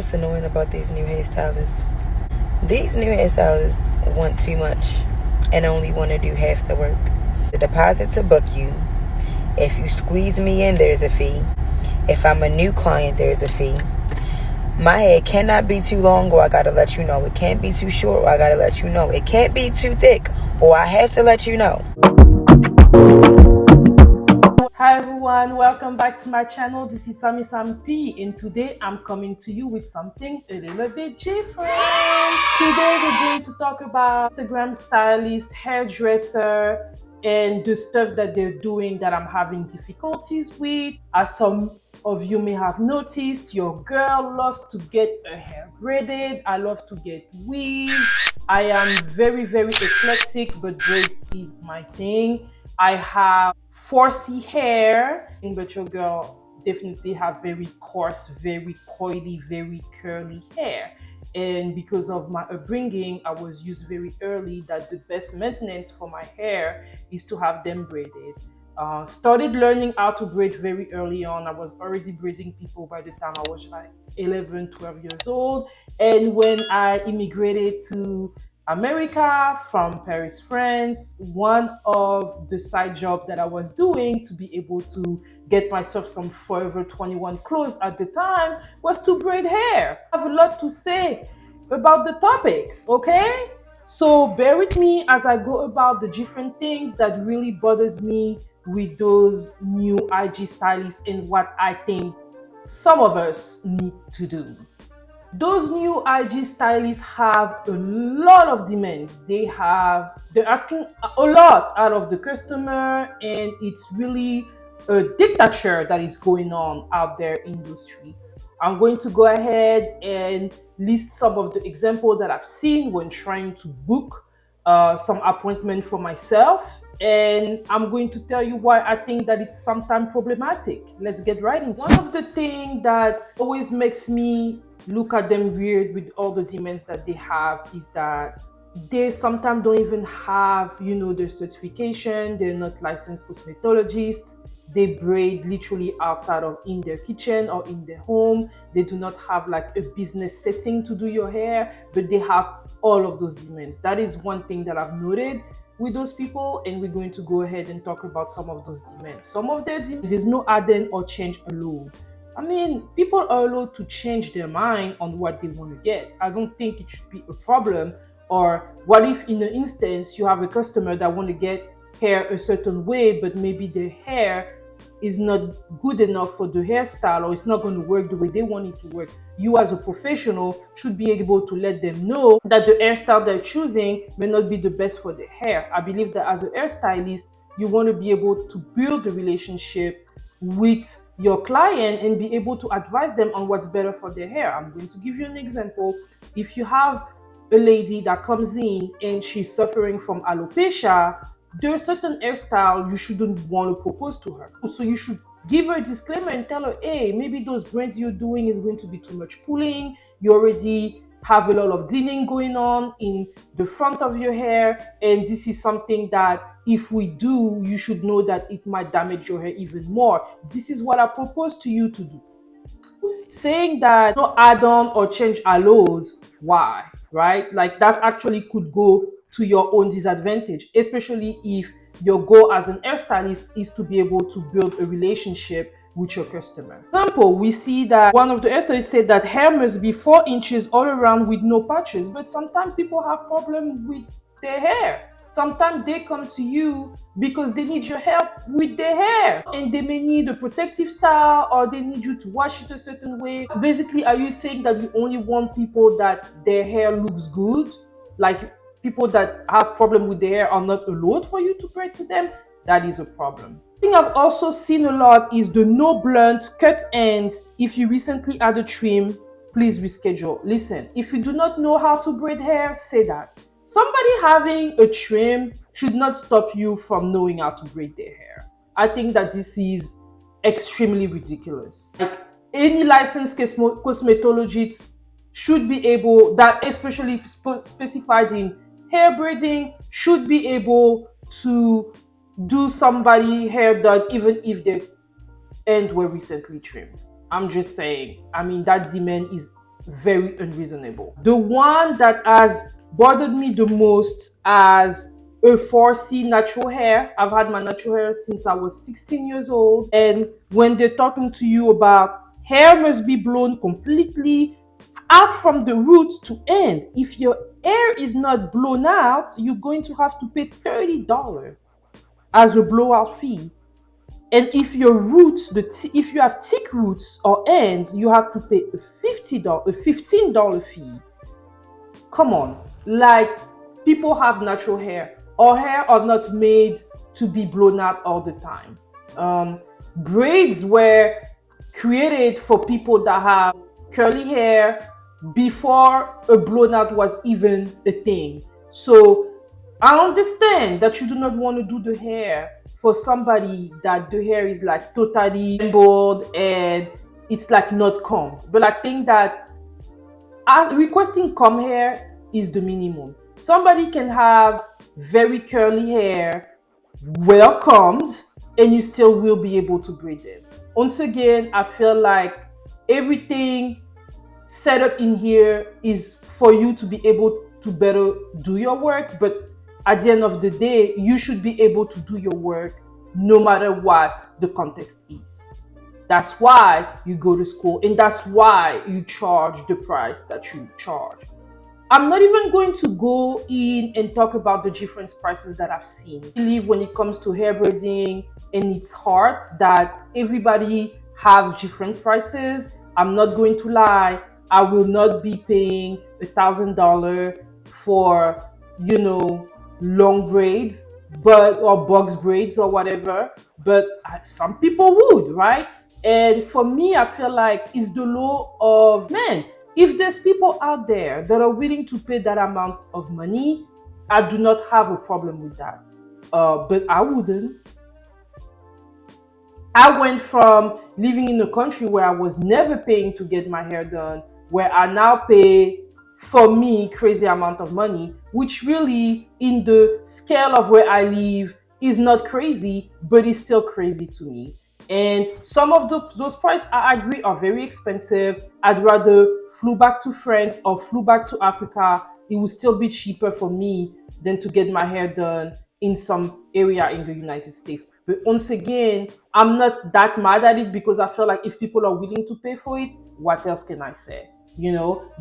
what's annoying about these new hairstylists? These new hairstylists want too much and only want to do half the work. The deposit to book you. If you squeeze me in, there's a fee. If I'm a new client, there's a fee. My hair cannot be too long, or I gotta let you know. It can't be too short, or I gotta let you know. It can't be too thick, or I have to let you know. Hi everyone, welcome back to my channel. This is Sam P, and today I'm coming to you with something a little bit different. Today we're going to talk about Instagram stylist, hairdresser, and the stuff that they're doing that I'm having difficulties with. As some of you may have noticed, your girl loves to get her hair braided. I love to get weave. I am very eclectic, but braids is my thing. I have 4C hair, but your girl definitely have very coarse, very coily, very curly hair. And because of my upbringing, I was used very early that the best maintenance for my hair is to have them braided. Started learning how to braid very early on. I was already braiding people by the time I was like 11, 12 years old. And when I immigrated to America from Paris, France, one of the side job that I was doing to be able to get myself some Forever 21 clothes at the time was to braid hair. I have a lot to say about the topics, okay? So bear with me as I go about the different things that really bothers me with those new IG stylists and what I think some of us need to do. Those new IG stylists have a lot of demands. They're asking a lot out of the customer, and it's really a dictature that is going on out there in the streets. I'm going to go ahead and list some of the examples that I've seen when trying to book some appointment for myself, and I'm going to tell you why I think that it's sometimes problematic. Let's get right into it. One of the things that always makes me look at them weird with all the demands that they have is that they sometimes don't even have, their certification. They're not licensed cosmetologists. They braid literally outside of in their kitchen or in their home. They do not have like a business setting to do your hair, but they have all of those demands. That is one thing that I've noted with those people, and we're going to go ahead and talk about some of those demands. Some of their demands, there's no add-in or change allowed. I mean, people are allowed to change their mind on what they want to get. I don't think it should be a problem. Or what if in an instance you have a customer that want to get hair a certain way, but maybe their hair is not good enough for the hairstyle, or it's not going to work the way they want it to work. You as a professional should be able to let them know that the hairstyle they're choosing may not be the best for their hair. I believe that as a hairstylist, you want to be able to build a relationship with your client and be able to advise them on what's better for their hair. I'm going to give you an example. If you have a lady that comes in and she's suffering from alopecia, there are certain hairstyle you shouldn't want to propose to her. So you should give her a disclaimer and tell her, hey, maybe those braids you're doing is going to be too much pulling. You already have a lot of thinning going on in the front of your hair, and this is something that if we do, you should know that it might damage your hair even more. This is what I propose to you to do. Saying that no add-on or change allowed, why? Right? Like that actually could go to your own disadvantage, especially if your goal as an hairstylist is to be able to build a relationship with your customer. For example, we see that one of the hairstylists said that hair must be 4 inches all around with no patches, but sometimes people have problems with their hair. Sometimes they come to you because they need your help with their hair, and they may need a protective style, or they need you to wash it a certain way. Basically, are you saying that you only want people that their hair looks good? Like people that have problem with their hair are not allowed for you to braid to them? That is a problem. Thing I've also seen a lot is the no blunt cut ends. If you recently had a trim, please reschedule. Listen, if you do not know how to braid hair, say that. Somebody having a trim should not stop you from knowing how to braid their hair. I think that this is extremely ridiculous. Like any licensed cosmetologist should be able, that especially specified in hair braiding, should be able to do somebody hair done even if their ends were recently trimmed. I'm just saying. I mean, that demand is very unreasonable. The one that has bothered me the most as a 4C natural hair. I've had my natural hair since I was 16 years old. And when they're talking to you about hair must be blown completely out from the root to end. If your hair is not blown out, you're going to have to pay $30 as a blowout fee. And if your roots, if you have thick roots or ends, you have to pay a $15 fee. Come on, like, people have natural hair. Our hair are not made to be blown out all the time. Braids were created for people that have curly hair before a blown out was even a thing. So I understand that you do not want to do the hair for somebody that the hair is like totally bald and it's like not combed. But I think that requesting comb hair is the minimum. Somebody can have very curly hair, well combed, and you still will be able to braid them. Once again, I feel like everything set up in here is for you to be able to better do your work, but at the end of the day, you should be able to do your work no matter what the context is. That's why you go to school, and that's why you charge the price that you charge. I'm not even going to go in and talk about the different prices that I've seen. I believe when it comes to hair braiding, and it's hard that everybody has different prices. I'm not going to lie. I will not be paying $1,000 for, long braids, or box braids or whatever. But some people would, right? And for me, I feel like it's the law of man. If there's people out there that are willing to pay that amount of money, I do not have a problem with that. But I wouldn't. I went from living in a country where I was never paying to get my hair done, where I now pay, for me, crazy amount of money, which really, in the scale of where I live, is not crazy, but it's still crazy to me. And some of those prices, I agree, are very expensive. I'd rather flew back to France or flew back to Africa. It would still be cheaper for me than to get my hair done in some area in the United States. But once again, I'm not that mad at it, because I feel like if people are willing to pay for it, what else can I say?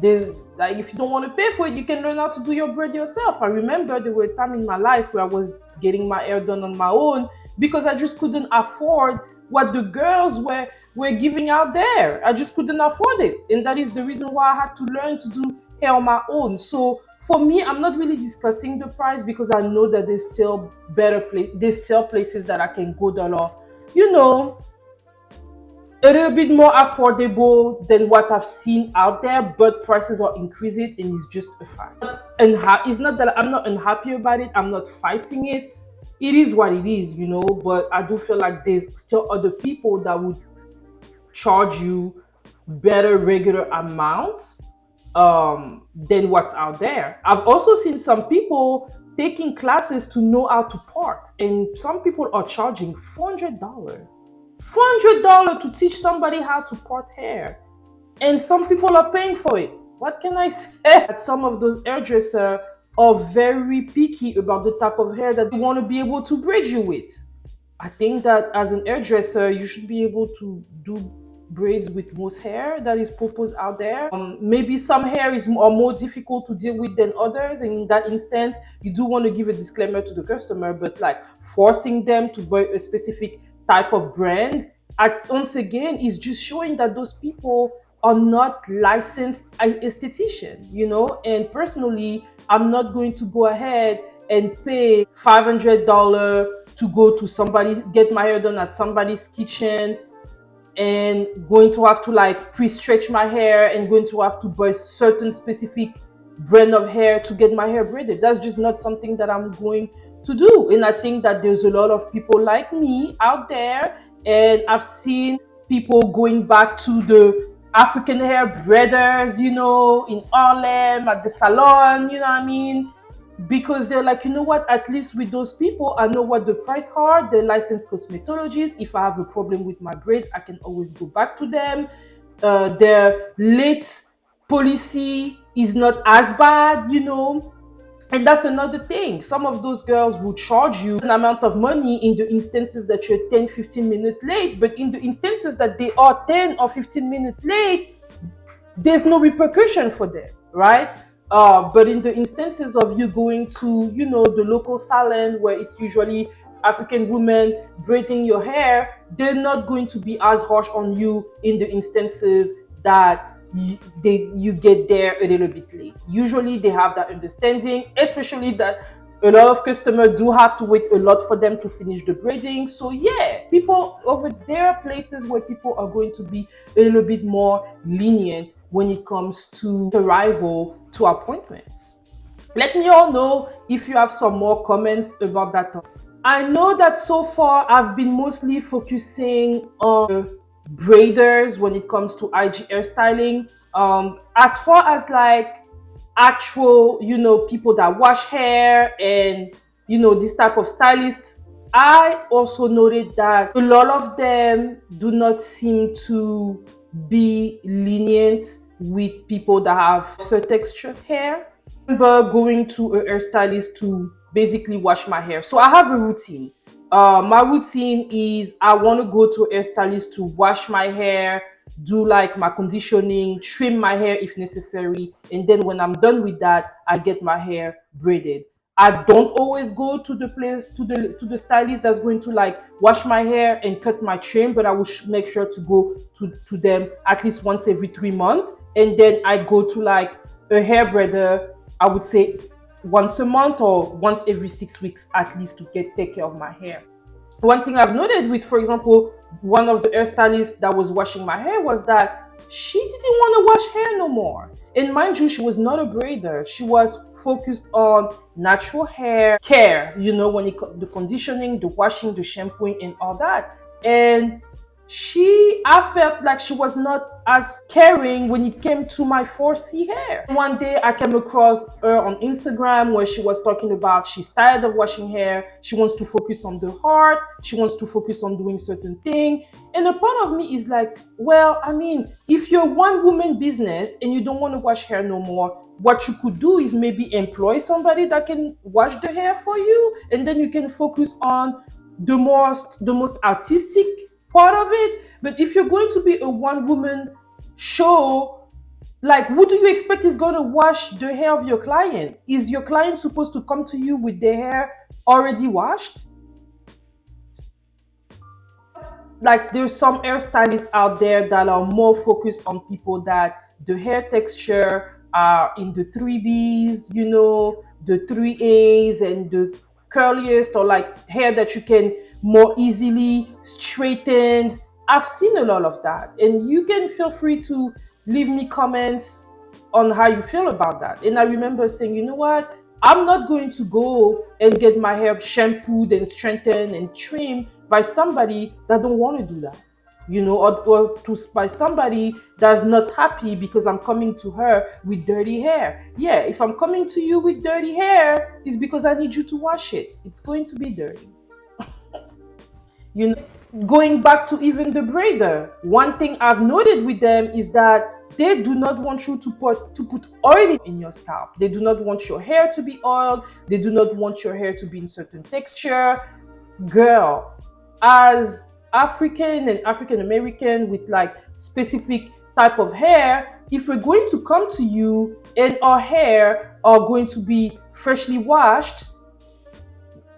There's like, if you don't want to pay for it, you can learn how to do your braid yourself. I remember there were a time in my life where I was getting my hair done on my own because I just couldn't afford what the girls were giving out there. I just couldn't afford it, and that is the reason why I had to learn to do hair on my own. So for me, I'm not really discussing the price, because I know that there's still places that I can go that are, you know, a little bit more affordable than what I've seen out there, but prices are increasing, and it's just a fact. And it's not that I'm not unhappy about it, I'm not fighting it. It is what it is, but I do feel like there's still other people that would charge you better regular amounts than what's out there. I've also seen some people taking classes to know how to part, and some people are charging $400. $400 to teach somebody how to part hair, and some people are paying for it. What can I say? That some of those hairdressers are very picky about the type of hair that they want to be able to braid you with. I think that as an hairdresser, you should be able to do braids with most hair that is proposed out there. Maybe some hair are more difficult to deal with than others, and in that instance, you do want to give a disclaimer to the customer. But like forcing them to buy a specific type of brand, once again, is just showing that those people are not licensed esthetician, And personally, I'm not going to go ahead and pay $500 to go to get my hair done at somebody's kitchen, and going to have to like pre-stretch my hair, and going to have to buy certain specific brand of hair to get my hair braided. That's just not something that I'm going to do. And I think that there's a lot of people like me out there, and I've seen people going back to the African hair braiders, in Harlem at the salon, you know what I mean? Because they're like, you know what, at least with those people, I know what the price are. They're licensed cosmetologists. If I have a problem with my braids, I can always go back to them. They're late policy is not as bad, and that's another thing. Some of those girls will charge you an amount of money in the instances that you're 10-15 minutes late, but in the instances that they are 10 or 15 minutes late, there's no repercussion for them, right? But in the instances of you going to, the local salon where it's usually African women braiding your hair, they're not going to be as harsh on you in the instances that you get there a little bit late. Usually they have that understanding, especially that a lot of customers do have to wait a lot for them to finish the braiding. So yeah, people over there are places where people are going to be a little bit more lenient when it comes to arrival to appointments. Let me all know if you have some more comments about that topic. I know that so far I've been mostly focusing on braiders when it comes to IG hairstyling. As far as like actual, people that wash hair and this type of stylists, I also noted that a lot of them do not seem to be lenient with people that have certain textured hair. I remember going to a hairstylist to basically wash my hair. So I have a routine. My routine is I want to go to a hairstylist to wash my hair, do like my conditioning, trim my hair if necessary, and then when I'm done with that, I get my hair braided. I don't always go to the place to the stylist that's going to like wash my hair and cut my trim, but I will make sure to go to them at least once every 3 months, and then I go to like a hair braider. I would say once a month or once every 6 weeks at least to take care of my hair. One thing I've noted with, for example, one of the hairstylists that was washing my hair was that she didn't want to wash hair no more. And mind you, she was not a braider. She was focused on natural hair care, when the conditioning, the washing, the shampooing, and all that. And I felt like she was not as caring when it came to my 4C hair. One day I came across her on Instagram where she was talking about she's tired of washing hair. She wants to focus on the heart. She wants to focus on doing certain things. And a part of me is like, well, I mean, if you're one woman business and you don't want to wash hair no more, what you could do is maybe employ somebody that can wash the hair for you, and then you can focus on the most artistic part of it. But if you're going to be a one woman show, like, who do you expect is going to wash the hair of your client? Is your client supposed to come to you with their hair already washed? Like, there's some hairstylists out there that are more focused on people that the hair texture are in the 3Bs, the 3As, and the curliest, or like hair that you can more easily straighten. I've seen a lot of that, and you can feel free to leave me comments on how you feel about that. And I remember saying, you know what, I'm not going to go and get my hair shampooed and strengthened and trimmed by somebody that don't want to do that, by somebody that's not happy because I'm coming to her with dirty hair. Yeah, if I'm coming to you with dirty hair, it's because I need you to wash it. It's going to be dirty. Going back to even the braider, one thing I've noted with them is that they do not want you to put oil in your scalp. They do not want your hair to be oiled. They do not want your hair to be in certain texture. Girl, as African and African American with like specific type of hair, if we're going to come to you and our hair are going to be freshly washed,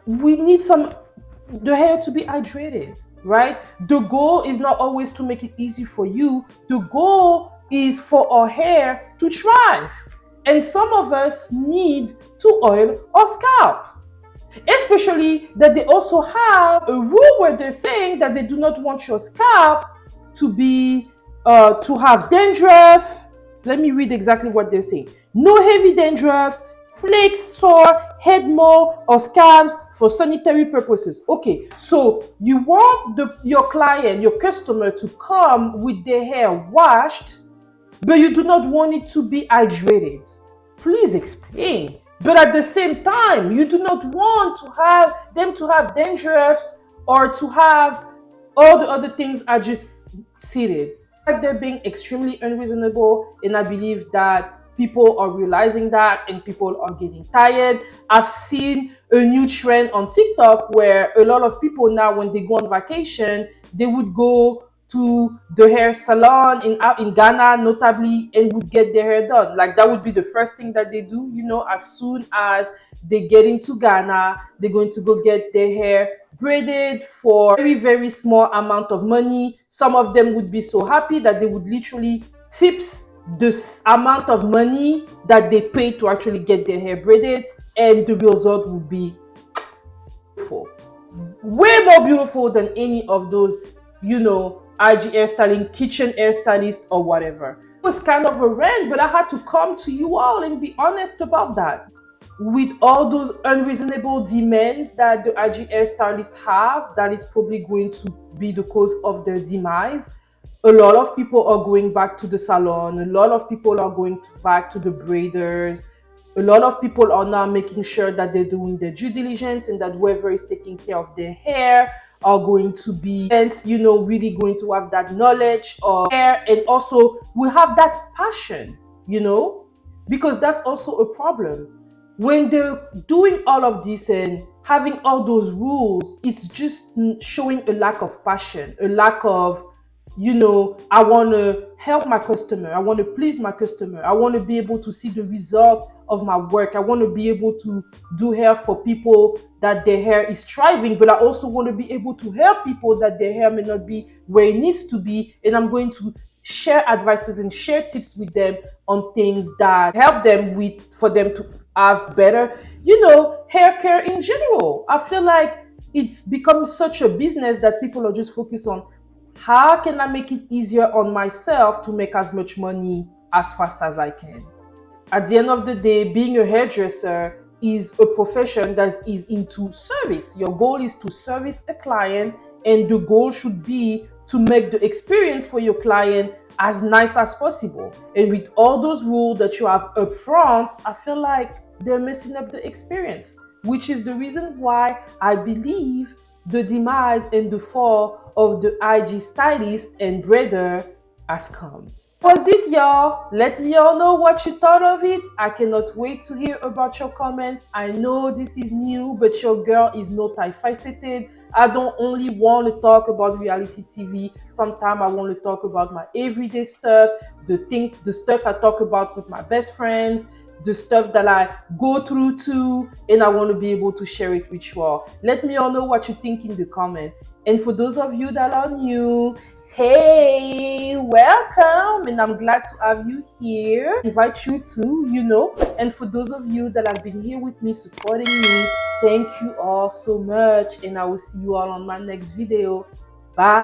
we need the hair to be hydrated, right? The goal is not always to make it easy for you. The goal is for our hair to thrive. And some of us need to oil our scalp. Especially that they also have a rule where they're saying that they do not want your scalp to be to have dandruff. Let me read exactly what they're saying. No heavy dandruff, flakes, sore, head mole, or scabs for sanitary purposes. Okay, so you want your client, your customer, to come with their hair washed, but you do not want it to be hydrated. Please explain. But at the same time, you do not want them to have dandruff or to have all the other things I just stated. Like they're being extremely unreasonable, and I believe that people are realizing that and people are getting tired. I've seen a new trend on TikTok where a lot of people now, when they go on vacation, they would go to the hair salon in Ghana, notably, and would get their hair done. Like that would be the first thing that they do. As soon as they get into Ghana, they're going to go get their hair braided for very, very small amount of money. Some of them would be so happy that they would literally tips this amount of money that they pay to actually get their hair braided, and the result would be beautiful, way more beautiful than any of those, IG hairstyling, kitchen hairstylist, or whatever. It was kind of a rant, but I had to come to you all and be honest about that. With all those unreasonable demands that the IG hairstylists have, that is probably going to be the cause of their demise. A lot of people are going back to the salon. A lot of people are going back to the braiders. A lot of people are now making sure that they're doing their due diligence and that whoever is taking care of their hair are going to be, really going to have that knowledge of hair, and also we have that passion, because that's also a problem. When they're doing all of this and having all those rules, it's just showing a lack of passion, a lack of, I want to help my customer. I want to please my customer. I want to be able to see the result of my work. I want to be able to do hair for people that their hair is thriving, but I also want to be able to help people that their hair may not be where it needs to be. And I'm going to share advices and share tips with them on things that help them for them to have better, hair care in general. I feel like it's become such a business that people are just focused on how can I make it easier on myself to make as much money as fast as I can. At the end of the day, being a hairdresser is a profession that is into service. Your goal is to service a client, and the goal should be to make the experience for your client as nice as possible. And with all those rules that you have up front, I feel like they're messing up the experience, which is the reason why I believe the demise and the fall of the IG stylist and braider has come. Was it, y'all? Let me all know what you thought of it. I cannot wait to hear about your comments. I know this is new, but your girl is multifaceted. I don't only want to talk about reality TV. Sometimes I want to talk about my everyday stuff, the stuff I talk about with my best friends, the stuff that I go through too, and I want to be able to share it with you all. Let me all know what you think in the comment. And for those of you that are new, hey, welcome, and I'm glad to have you here. I invite you to, and for those of you that have been here with me, supporting me, thank you all so much, and I will see you all on my next video. Bye.